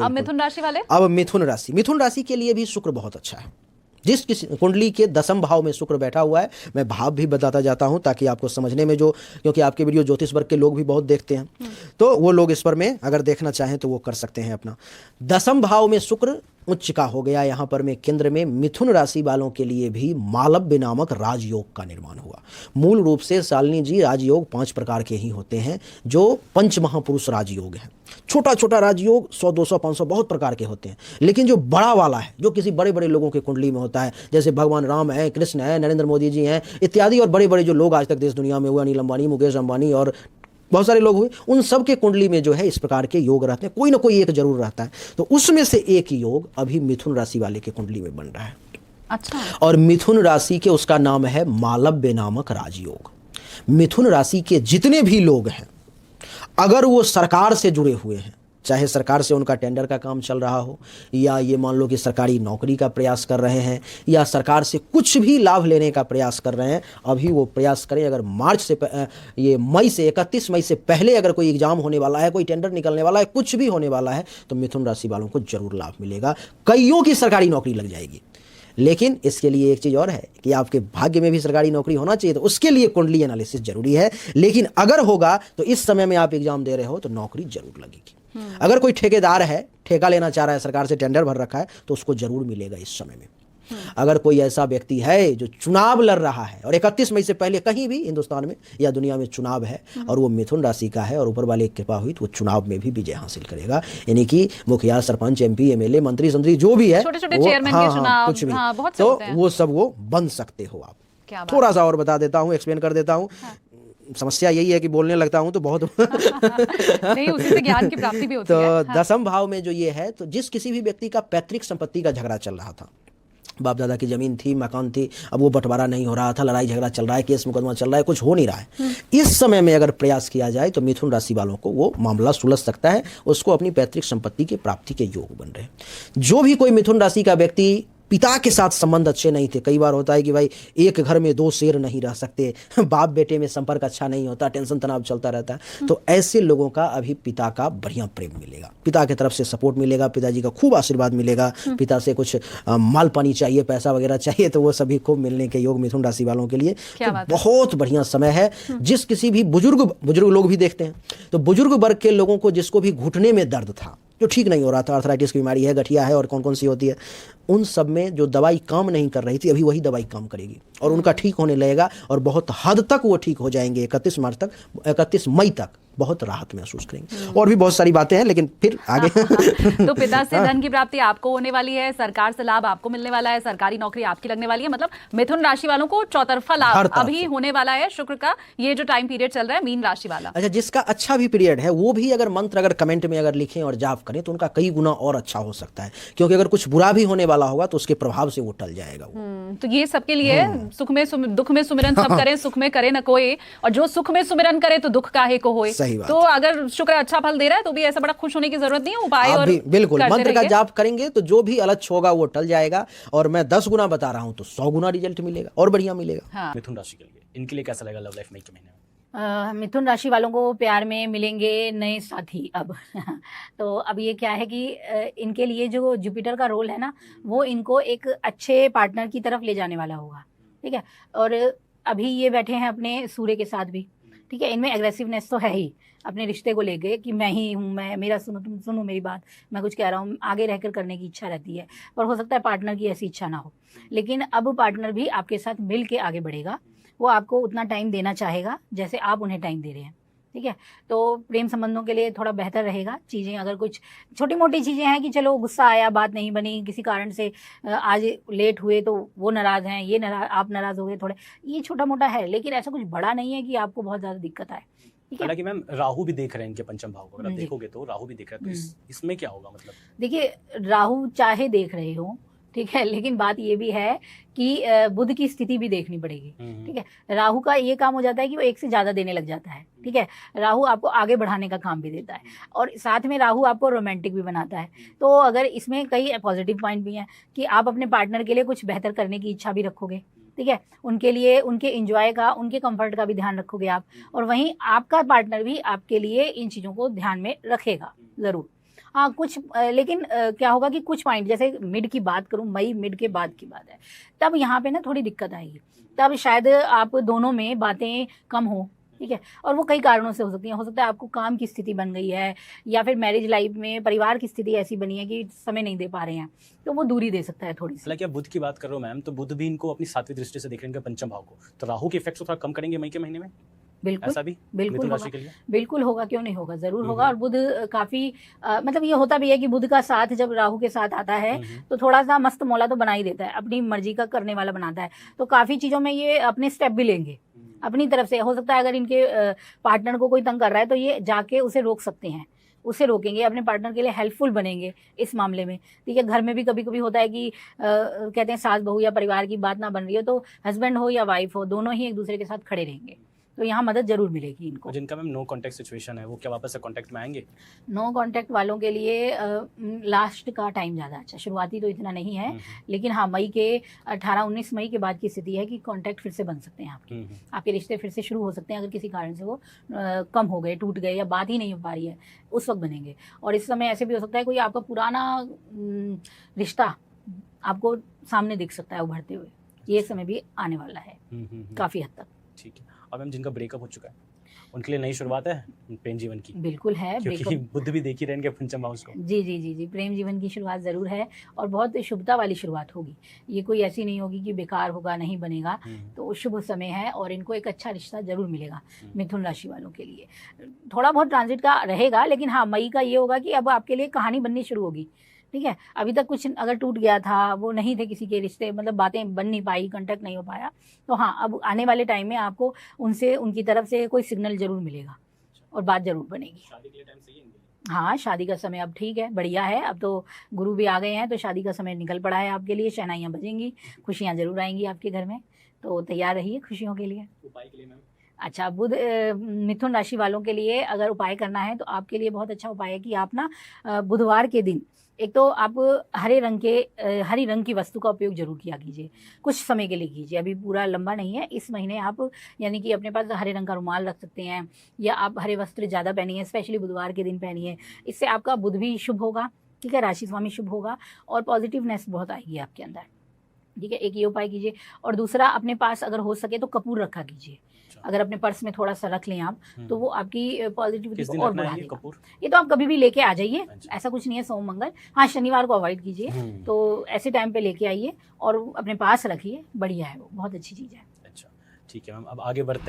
अब मिथुन राशि वाले, अब मिथुन राशि के लिए भी शुक्र बहुत अच्छा है। जिस किसी कुंडली के 10वें भाव में शुक्र बैठा हुआ है, मैं भाव भी बताता जाता हूं ताकि आपको समझने में, जो क्योंकि आपके वीडियो ज्योतिष वर्ग के लोग भी बहुत देखते हैं, तो वो लोग इस पर में अगर देखना चाहें तो वो कर सकते हैं अपना। 10वें भाव में शुक्र उच्च का हो गया यहाँ पर में केंद्र में। मिथुन राशि वालों के लिए भी मालव्य नामक राजयोग का निर्माण हुआ। मूल रूप से शालिनी जी राजयोग 5 प्रकार के ही होते हैं, जो पंच महापुरुष राजयोग हैं। छोटा छोटा राजयोग 100, 200, 500 बहुत प्रकार के होते हैं, लेकिन जो बड़ा वाला है, जो किसी बड़े बड़े लोगों के कुंडली में होता है, जैसे भगवान राम है, कृष्ण है, नरेंद्र मोदी जी हैं इत्यादि, और बड़े बड़े जो लोग आज तक देश दुनिया में हुए, अनिल अंबानी, मुकेश अंबानी और बहुत सारे लोग हुए, उन सब के कुंडली में जो है इस प्रकार के योग रहते हैं, कोई ना कोई एक जरूर रहता है। तो उसमें से एक योग अभी मिथुन राशि वाले के कुंडली में बन रहा है। अच्छा। और मिथुन राशि के उसका नाम है मालव्य नामक राजयोग। मिथुन राशि के जितने भी लोग हैं, अगर वो सरकार से जुड़े हुए हैं, चाहे सरकार से उनका टेंडर का काम चल रहा हो, या ये मान लो कि सरकारी नौकरी का प्रयास कर रहे हैं, या सरकार से कुछ भी लाभ लेने का प्रयास कर रहे हैं, अभी वो प्रयास करें। अगर मार्च से ये मई से 31 मई से पहले अगर कोई एग्जाम होने वाला है, कोई टेंडर निकलने वाला है, कुछ भी होने वाला है, तो मिथुन राशि वालों को जरूर लाभ मिलेगा। कईयों की सरकारी नौकरी लग जाएगी। लेकिन इसके लिए एक चीज़ और है कि आपके भाग्य में भी सरकारी नौकरी होना चाहिए, तो उसके लिए कुंडली एनालिसिस जरूरी है। लेकिन अगर होगा तो इस समय में आप एग्जाम दे रहे हो तो नौकरी जरूर लगेगी। अगर कोई ठेकेदार है, ठेका लेना चाह रहा है, सरकार से टेंडर भर रखा है, तो उसको जरूर मिलेगा इस समय में। अगर कोई ऐसा व्यक्ति है जो चुनाव लड़ रहा है और 31 मई से पहले कहीं भी हिंदुस्तान में या दुनिया में चुनाव है, और वो मिथुन राशि का है और ऊपर वाले की कृपा हुई, तो वो चुनाव में भी विजय हासिल करेगा। यानी कि मुखिया, सरपंच, MP, MLA, मंत्री संत्री जो भी है, छोटे-छोटे चेयरमैन के चुनाव, कुछ भी, बहुत से तो होते हैं। वो सब वो बन सकते हो आप। थोड़ा सा और बता देता हूँ, एक्सप्लेन कर देता हूँ। समस्या यही है कि बोलने लगता हूं तो बहुत नहीं, उसी से ज्ञान की प्राप्ति भी होती है। तो 10वें भाव में जो ये है, तो जिस किसी भी व्यक्ति का पैतृक संपत्ति का झगड़ा चल रहा था, बाप दादा की जमीन थी, मकान थी, अब वो बंटवारा नहीं हो रहा था, लड़ाई झगड़ा चल रहा है, केस मुकदमा चल रहा है, कुछ हो नहीं रहा है, इस समय में अगर प्रयास किया जाए तो मिथुन राशि वालों को वो मामला सुलझ सकता है। उसको अपनी पैतृक संपत्ति की प्राप्ति के योग बन रहे हैं। जो भी कोई मिथुन राशि का व्यक्ति पिता के साथ संबंध अच्छे नहीं थे, कई बार होता है कि भाई एक घर में 2 शेर नहीं रह सकते, बाप बेटे में संपर्क अच्छा नहीं होता, टेंशन तनाव चलता रहता है, तो ऐसे लोगों का अभी पिता का बढ़िया प्रेम मिलेगा, पिता की तरफ से सपोर्ट मिलेगा, पिताजी का खूब आशीर्वाद मिलेगा। पिता से कुछ माल पानी चाहिए, पैसा वगैरह चाहिए, तो वो सभी खूब मिलने के योग मिथुन राशि वालों के लिए तो बहुत बढ़िया समय है। जिस किसी भी बुजुर्ग लोग भी देखते हैं, तो बुजुर्ग वर्ग के लोगों को जिसको भी घुटने में दर्द था, जो ठीक नहीं हो रहा था, आर्थराइटिस की बीमारी है, गठिया है और कौन कौन सी होती है, उन सब में जो दवाई काम नहीं कर रही थी, अभी वही दवाई काम करेगी और उनका ठीक होने लगेगा, और बहुत हद तक वो ठीक हो जाएंगे। 31 मई तक बहुत राहत महसूस करेंगे। और भी बहुत सारी बातें हैं, लेकिन फिर आगे तो पिता से धन की प्राप्ति आपको होने वाली है, सरकार से लाभ आपको मिलने वाला है, सरकारी नौकरी आपकी लगने वाली है। मतलब मिथुन राशि वालों को चौतरफा लाभ अभी होने वाला है शुक्र का ये जो टाइम पीरियड चल रहा है मीन राशि वाला। अच्छा, जिसका अच्छा भी पीरियड है वो भी अगर मंत्र अगर कमेंट में अगर लिखें और जाप करें तो उनका कई गुना और अच्छा हो सकता है, क्योंकि अगर कुछ बुरा भी होने वाला होगा तो उसके प्रभाव से वो टल जाएगा। तो ये सबके लिए सुख में दुख में सुमिरन सब करें, सुख में करे न कोई, और जो सुख में सुमिरन करे तो दुख काहे को होए। तो अगर शुक्र अच्छा फल दे रहा है तो भी ऐसा बड़ा खुश होने की जरूरत नहीं है, उपाय और बिल्कुल मंत्र का जाप करेंगे तो जो भी अलग होगा वो टल जाएगा, और मैं 10 गुना बता रहा हूं तो 100 गुना रिजल्ट मिलेगा और बढ़िया मिलेगा। मिथुन राशि के लिए इनके लिए कैसा लगेगा लव लाइफ मई के महीने में? मिथुन राशि वालों को प्यार में मिलेंगे नए साथी अब तो अब ये क्या है कि इनके लिए जो जुपिटर का रोल है ना, वो इनको एक अच्छे पार्टनर की तरफ ले जाने वाला होगा, ठीक है। और अभी ये बैठे हैं अपने सूर्य के साथ भी, ठीक है। इनमें एग्रेसिवनेस तो है ही, अपने रिश्ते को लेके कि मैं ही हूँ, मैं मेरा सुनो, तुम सुनो मेरी बात, मैं कुछ कह रहा हूँ, आगे रहकर करने की इच्छा रहती है। पर हो सकता है पार्टनर की ऐसी इच्छा ना हो, लेकिन अब पार्टनर भी आपके साथ मिल के आगे बढ़ेगा। वो आपको उतना टाइम देना चाहेगा जैसे आप उन्हें टाइम दे रहे हैं, ठीक है। तो प्रेम संबंधों के लिए थोड़ा बेहतर रहेगा चीज़ें। अगर कुछ छोटी मोटी चीज़ें हैं कि चलो गुस्सा आया, बात नहीं बनी, किसी कारण से आज लेट हुए तो वो नाराज़ हैं, ये नाराज, आप नाराज़ हो गए थोड़े, ये छोटा मोटा है, लेकिन ऐसा कुछ बड़ा नहीं है कि आपको बहुत ज़्यादा दिक्कत आए। हालांकि मैम राहु भी देख रहे हैं इनके पंचम भाव को, अगर आप देखोगे तो राहु भी देख रहे हैं, तो इसमें क्या होगा? मतलब देखिए, राहु चाहे देख रहे हो, ठीक है, लेकिन बात ये भी है कि बुध की स्थिति भी देखनी पड़ेगी, ठीक है। राहु का ये काम हो जाता है कि वो एक से ज़्यादा देने लग जाता है, ठीक है। राहु आपको आगे बढ़ाने का काम भी देता है, और साथ में राहु आपको रोमांटिक भी बनाता है। तो अगर इसमें कई पॉजिटिव पॉइंट भी हैं कि आप अपने पार्टनर के लिए कुछ बेहतर करने की इच्छा भी रखोगे, ठीक है। उनके लिए, उनके एंजॉय का, उनके कंफर्ट का भी ध्यान रखोगे आप, और वहीं आपका पार्टनर भी आपके लिए इन चीज़ों को ध्यान में रखेगा ज़रूर। हाँ कुछ लेकिन क्या होगा कि कुछ पॉइंट, जैसे मिड की बात करूं, मई मिड के बाद की बात है, तब यहाँ पे ना थोड़ी दिक्कत आएगी। तब शायद आप दोनों में बातें कम हो, ठीक है। और वो कई कारणों से हो सकती हैं। हो सकता है आपको काम की स्थिति बन गई है, या फिर मैरिज लाइफ में परिवार की स्थिति ऐसी बनी है कि समय नहीं दे पा रहे हैं, तो वो दूरी दे सकता है थोड़ी सी। हालांकि आप बुध की बात कर रहे हो मैम, तो बुध भी इनको अपनी 7वीं दृष्टि से देख रहे हैं पंचम भाव को, तो राहु के इफेक्ट्स को थोड़ा कम करेंगे मई के महीने में, बिल्कुल ऐसा भी बिल्कुल मिथुन होगा, राशि के लिए? बिल्कुल होगा, क्यों नहीं होगा, जरूर होगा। और बुध काफी मतलब ये होता भी है कि बुध का साथ जब राहु के साथ आता है तो थोड़ा सा मस्त मौला तो बना ही देता है, अपनी मर्जी का करने वाला बनाता है। तो काफी चीजों में ये अपने स्टेप भी लेंगे अपनी तरफ से। हो सकता है अगर इनके पार्टनर को कोई तंग कर रहा है तो ये जाके उसे रोक सकते हैं, उसे रोकेंगे, अपने पार्टनर के लिए हेल्पफुल बनेंगे इस मामले में, ठीक है। घर में भी कभी कभी होता है कि कहते हैं सास बहू या परिवार की बात ना बन रही हो तो हस्बैंड हो या वाइफ हो, दोनों ही एक दूसरे के साथ खड़े रहेंगे, तो यहाँ मदद जरूर मिलेगी इनको। जिनका मैम नो कांटेक्ट सिचुएशन है वो क्या वापस से कांटेक्ट में आएंगे? नो कांटेक्ट वालों के लिए लास्ट का टाइम ज़्यादा अच्छा, शुरुआती तो इतना नहीं है, लेकिन हाँ मई के 18-19 मई के बाद की स्थिति है कि कांटेक्ट फिर से बन सकते हैं आपके, आपके रिश्ते फिर से शुरू हो सकते हैं। अगर किसी कारण से वो कम हो गए, टूट गए या बात ही नहीं हो पा रही है, उस वक्त बनेंगे। और इस समय ऐसे भी हो सकता है कोई आपका पुराना रिश्ता आपको सामने दिख सकता है उभरते हुए, ये समय भी आने वाला है काफ़ी हद तक। ठीक है। और मैम जिनका ब्रेकअप हो चुका है उनके लिए नई शुरुआत है प्रेम जीवन की? बिल्कुल है, क्योंकि बुध भी देख ही रहेंगे पंचम हाउस को। जी जी जी जी, प्रेम जीवन की शुरुआत ज़रूर है और बहुत शुभता वाली शुरुआत होगी। ये कोई ऐसी नहीं होगी कि बेकार होगा, नहीं बनेगा, तो शुभ समय है और इनको एक अच्छा रिश्ता जरूर मिलेगा मिथुन राशि वालों के लिए। थोड़ा बहुत ट्रांजिट का रहेगा, लेकिन हाँ मई का ये होगा कि अब आपके लिए कहानी बननी शुरू होगी, ठीक है। अभी तक कुछ अगर टूट गया था, वो नहीं थे किसी के रिश्ते, मतलब बातें बन नहीं पाई, कांटेक्ट नहीं हो पाया, तो हाँ अब आने वाले टाइम में आपको उनसे, उनकी तरफ से कोई सिग्नल जरूर मिलेगा और बात जरूर बनेगी। शादी के लिए टाइम सही है इनके लिए? हाँ शादी का समय अब ठीक है, बढ़िया है। अब तो गुरु भी आ गए हैं, तो शादी का समय निकल पड़ा है आपके लिए। शहनाइयाँ बजेंगी, खुशियाँ जरूर आएंगी आपके घर में, तो तैयार रहिए खुशियों के लिए। उपाय के लिए मैम? अच्छा, बुध मिथुन राशि वालों के लिए अगर उपाय करना है तो आपके लिए बहुत अच्छा उपाय है कि आप ना बुधवार के दिन एक तो आप हरी रंग की वस्तु का उपयोग जरूर किया कीजिए, कुछ समय के लिए कीजिए, अभी पूरा लंबा नहीं है। इस महीने आप यानी कि अपने पास हरे रंग का रुमाल रख सकते हैं, या आप हरे वस्त्र ज़्यादा पहनिए, स्पेशली बुधवार के दिन पहनिए। इससे आपका बुध भी शुभ होगा, ठीक है, राशि स्वामी शुभ होगा और पॉजिटिवनेस बहुत आएगी आपके अंदर, ठीक है। एक ये उपाय कीजिए। और दूसरा, अपने पास अगर हो सके तो कपूर रखा कीजिए। अगर अपने पर्स में थोड़ा सा रख लें आप, तो वो आपकी पॉजिटिविटी को और बढ़ा देगा। ये तो आप कभी भी लेके आ जाइए, ऐसा कुछ नहीं है, सोम मंगल, हाँ शनिवार को अवॉइड कीजिए, तो ऐसे टाइम पे लेके आइए और अपने पास रखिए, बढ़िया है, वो बहुत अच्छी चीज़ है। अच्छा ठीक है मैम, अब आगे बढ़ते हैं।